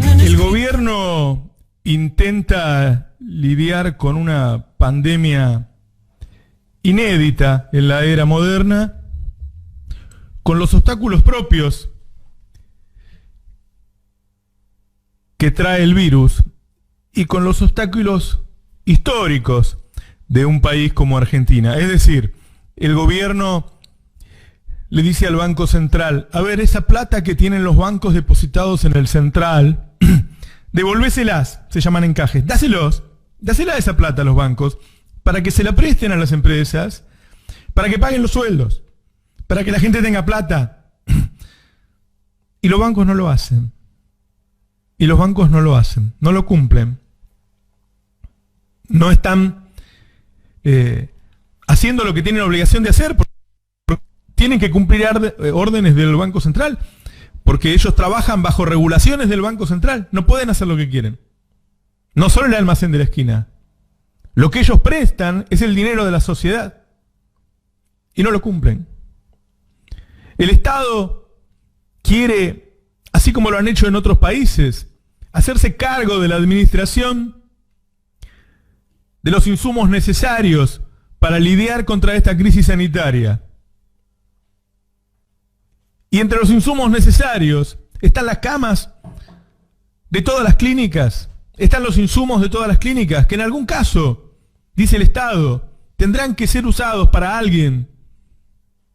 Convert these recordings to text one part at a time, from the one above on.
El gobierno intenta lidiar con una pandemia inédita en la era moderna, con los obstáculos propios que trae el virus y con los obstáculos históricos de un país como Argentina. Es decir, el gobierno le dice al Banco Central: a ver, esa plata que tienen los bancos depositados en el central, devolvéselas, se llaman encajes, dásela esa plata a los bancos para que se la presten a las empresas, para que paguen los sueldos, para que la gente tenga plata. Y los bancos no lo hacen. Y los bancos no lo hacen, no lo cumplen. No están haciendo lo que tienen obligación de hacer, porque tienen que cumplir órdenes del Banco Central, porque ellos trabajan bajo regulaciones del Banco Central, no pueden hacer lo que quieren. No solo el almacén de la esquina. Lo que ellos prestan es el dinero de la sociedad. Y no lo cumplen. El Estado quiere, así como lo han hecho en otros países, hacerse cargo de la administración de los insumos necesarios para lidiar contra esta crisis sanitaria. Y entre los insumos necesarios están las camas de todas las clínicas, están los insumos de todas las clínicas, que en algún caso, dice el Estado, tendrán que ser usados para alguien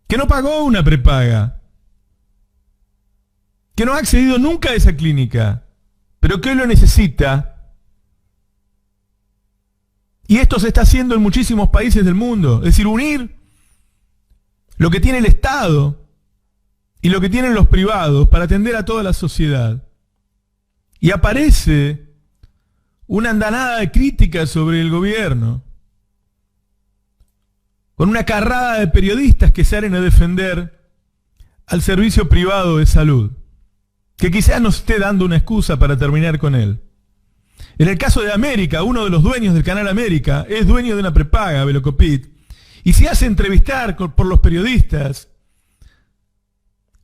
que no pagó una prepaga, que no ha accedido nunca a esa clínica, pero que hoy lo necesita. Y esto se está haciendo en muchísimos países del mundo, es decir, unir lo que tiene el Estado y lo que tienen los privados para atender a toda la sociedad. Y aparece una andanada de críticas sobre el gobierno, con una carrada de periodistas que salen a defender al servicio privado de salud, que quizás nos esté dando una excusa para terminar con él. En el caso de América, uno de los dueños del canal América es dueño de una prepaga, Velocopit, y se hace entrevistar por los periodistas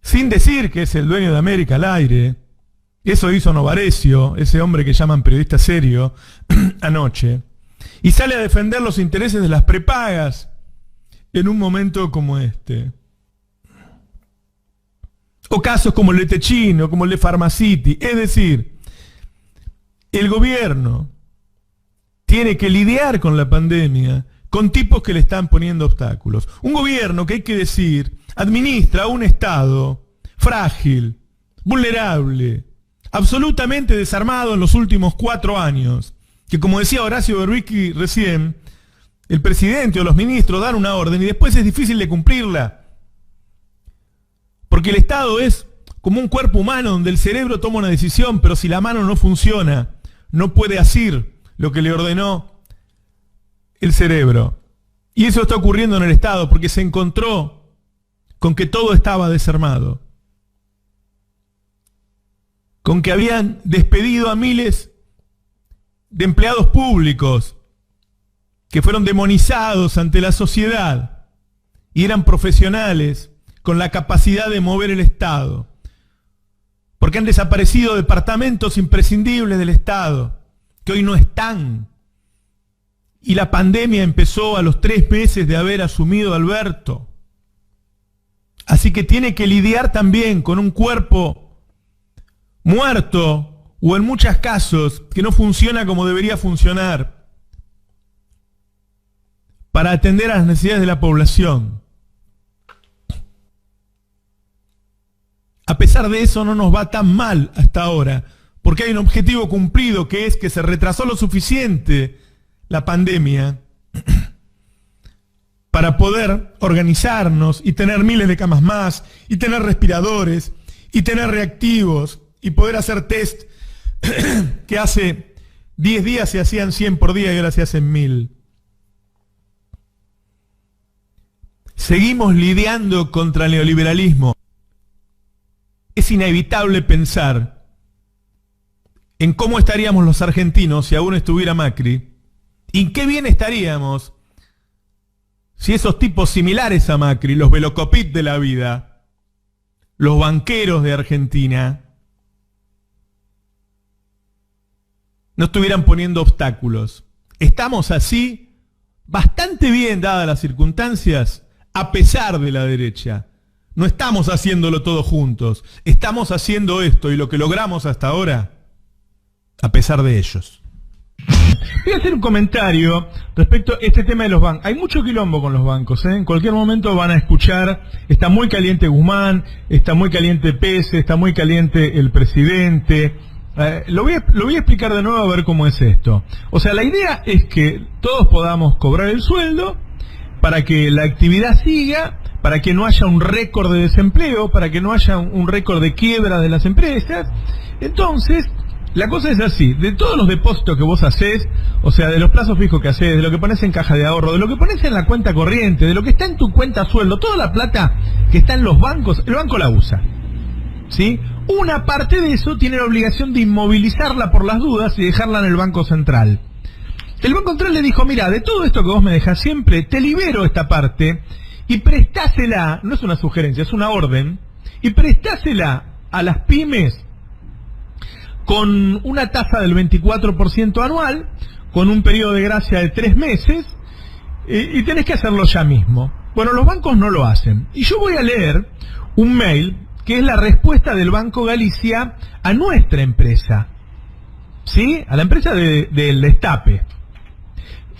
sin decir que es el dueño de América al aire. Eso hizo Novarecio, ese hombre que llaman periodista serio, anoche. Y sale a defender los intereses de las prepagas en un momento como este. O casos como el de Techino, como el de Pharmacity. Es decir, el gobierno tiene que lidiar con la pandemia con tipos que le están poniendo obstáculos. Un gobierno que, hay que decir, administra un Estado frágil, vulnerable, absolutamente desarmado en los últimos 4 años, que, como decía Horacio Berbisky recién, el presidente o los ministros dan una orden y después es difícil de cumplirla. Porque el Estado es como un cuerpo humano donde el cerebro toma una decisión, pero si la mano no funciona, no puede hacer lo que le ordenó el cerebro. Y eso está ocurriendo en el Estado porque se encontró con que todo estaba desarmado, con que habían despedido a miles de empleados públicos que fueron demonizados ante la sociedad y eran profesionales con la capacidad de mover el Estado, porque han desaparecido departamentos imprescindibles del Estado que hoy no están. Y la pandemia empezó a los 3 meses de haber asumido Alberto. Así que tiene que lidiar también con un cuerpo muerto o en muchos casos que no funciona como debería funcionar para atender a las necesidades de la población. A pesar de eso no nos va tan mal hasta ahora, porque hay un objetivo cumplido, que es que se retrasó lo suficiente la pandemia para poder organizarnos y tener miles de camas más, y tener respiradores, y tener reactivos, y poder hacer test que hace 10 días se hacían 100 por día y ahora se hacen 1000. Seguimos lidiando contra el neoliberalismo. Es inevitable pensar en cómo estaríamos los argentinos si aún estuviera Macri, y qué bien estaríamos si esos tipos similares a Macri, los Velocopit de la vida, los banqueros de Argentina, no estuvieran poniendo obstáculos. Estamos así, bastante bien dadas las circunstancias, a pesar de la derecha. No estamos haciéndolo todos juntos, estamos haciendo esto y lo que logramos hasta ahora, a pesar de ellos. Voy a hacer un comentario respecto a este tema de los bancos. Hay mucho quilombo con los bancos, ¿eh? En cualquier momento van a escuchar, está muy caliente Guzmán, está muy caliente Pese, está muy caliente el presidente. Lo voy a explicar de nuevo a ver cómo es esto. O sea, la idea es que todos podamos cobrar el sueldo para que la actividad siga, para que no haya un récord de desempleo, para que no haya un récord de quiebra de las empresas. Entonces, la cosa es así, de todos los depósitos que vos hacés, o sea, de los plazos fijos que hacés, de lo que pones en caja de ahorro, de lo que pones en la cuenta corriente, de lo que está en tu cuenta sueldo, toda la plata que está en los bancos, el banco la usa, ¿sí? Una parte de eso tiene la obligación de inmovilizarla por las dudas y dejarla en el Banco Central. El Banco Central le dijo, mira, de todo esto que vos me dejás siempre, te libero esta parte y prestásela, no es una sugerencia, es una orden, y prestásela a las pymes con una tasa del 24% anual, con un periodo de gracia de 3 meses, y tenés que hacerlo ya mismo. Bueno, los bancos no lo hacen. Y yo voy a leer un mail, que es la respuesta del Banco Galicia a nuestra empresa, ¿sí? A la empresa del Destape.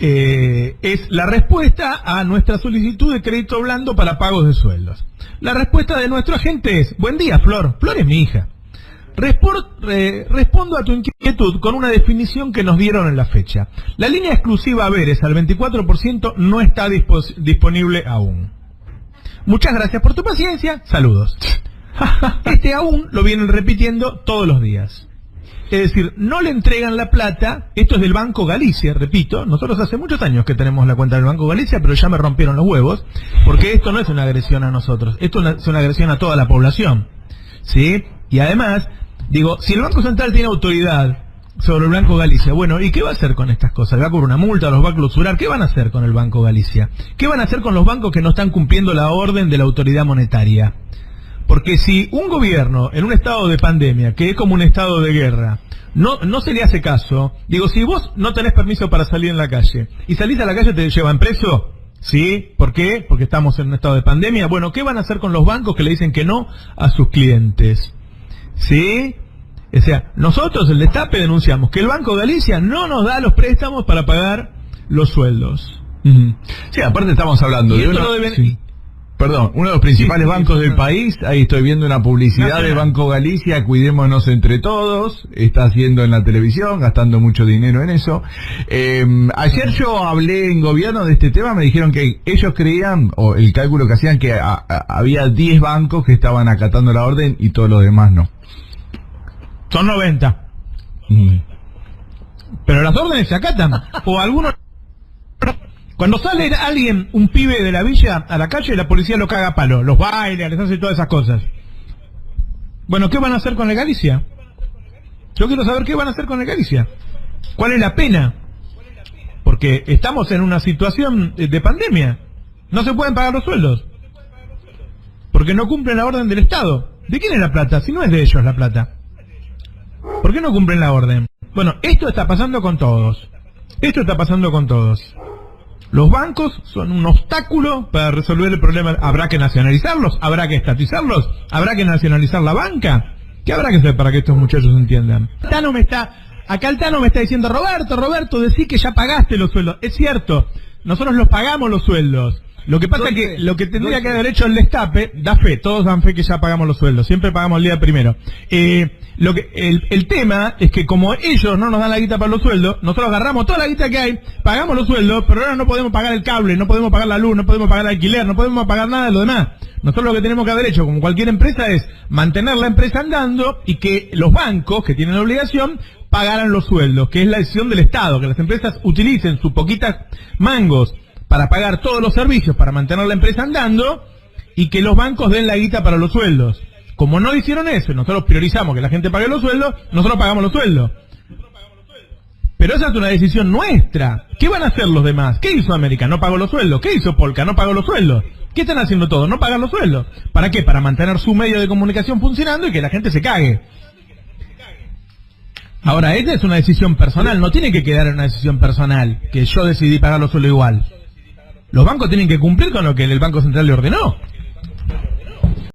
Es la respuesta a nuestra solicitud de crédito blando para pagos de sueldos. La respuesta de nuestro agente es, buen día, Flor. Flor es mi hija. Respondo a tu inquietud con una definición que nos dieron en la fecha. La línea exclusiva Veres al 24% no está disponible aún. Muchas gracias por tu paciencia. Saludos. Este aún lo vienen repitiendo todos los días. Es decir, no le entregan la plata. Esto es del Banco Galicia, repito. Nosotros hace muchos años que tenemos la cuenta del Banco Galicia, pero ya me rompieron los huevos, porque esto no es una agresión a nosotros, esto es una agresión a toda la población, ¿sí? Y además, digo, si el Banco Central tiene autoridad sobre el Banco Galicia, bueno, ¿y qué va a hacer con estas cosas? ¿Le va a cobrar una multa? ¿Los va a clausurar? ¿Qué van a hacer con el Banco Galicia? ¿Qué van a hacer con los bancos que no están cumpliendo la orden de la autoridad monetaria? Porque si un gobierno en un estado de pandemia, que es como un estado de guerra, no se le hace caso, digo, si vos no tenés permiso para salir en la calle y salís a la calle te llevan preso, ¿sí? ¿Por qué? Porque estamos en un estado de pandemia. Bueno, ¿qué van a hacer con los bancos que le dicen que no a sus clientes? ¿Sí? O sea, nosotros, el Destape, denunciamos que el Banco Galicia no nos da los préstamos para pagar los sueldos. Sí, aparte estamos hablando de uno de los principales bancos del país. Ahí estoy viendo una publicidad del Banco Galicia, cuidémonos entre todos, está haciendo en la televisión, gastando mucho dinero en eso. Ayer yo hablé en gobierno de este tema, me dijeron que ellos creían, o el cálculo que hacían, que había 10 bancos que estaban acatando la orden y todos los demás no. Son 90. Pero las órdenes se acatan. O algunos... Cuando sale alguien, un pibe de la villa, a la calle, la policía lo caga a palo. Los baila, les hace todas esas cosas. Bueno, ¿qué van a hacer con el Galicia? Yo quiero saber qué van a hacer con el Galicia. ¿Cuál es la pena? Porque estamos en una situación de pandemia. No se pueden pagar los sueldos. Porque no cumplen la orden del Estado. ¿De quién es la plata? Si no es de ellos la plata. ¿Por qué no cumplen la orden? Bueno, esto está pasando con todos. Esto está pasando con todos. Los bancos son un obstáculo para resolver el problema. ¿Habrá que nacionalizarlos? ¿Habrá que estatizarlos? ¿Habrá que nacionalizar la banca? ¿Qué habrá que hacer para que estos muchachos entiendan? Acá el Tano me está diciendo, Roberto, decí que ya pagaste los sueldos. Es cierto, nosotros los pagamos los sueldos. Lo que pasa es que lo que tendría que haber hecho el Destape, da fe, todos dan fe que ya pagamos los sueldos, siempre pagamos el día primero. El tema es que como ellos no nos dan la guita para los sueldos, nosotros agarramos toda la guita que hay, pagamos los sueldos, pero ahora no podemos pagar el cable, no podemos pagar la luz, no podemos pagar el alquiler, no podemos pagar nada de lo demás. Nosotros lo que tenemos que haber hecho, como cualquier empresa, es mantener la empresa andando y que los bancos, que tienen la obligación, pagaran los sueldos, que es la decisión del Estado, que las empresas utilicen sus poquitas mangos para pagar todos los servicios, para mantener la empresa andando, y que los bancos den la guita para los sueldos. Como no hicieron eso, nosotros priorizamos que la gente pague los sueldos, nosotros pagamos los sueldos. Pero esa es una decisión nuestra. ¿Qué van a hacer los demás? ¿Qué hizo América? No pagó los sueldos. ¿Qué hizo Polka? No pagó los sueldos. ¿Qué están haciendo todos? No pagan los sueldos. ¿Para qué? Para mantener su medio de comunicación funcionando y que la gente se cague. Ahora, esta es una decisión personal, no tiene que quedar en una decisión personal, que yo decidí pagarlo solo igual. Los bancos tienen que cumplir con lo que el Banco Central le ordenó.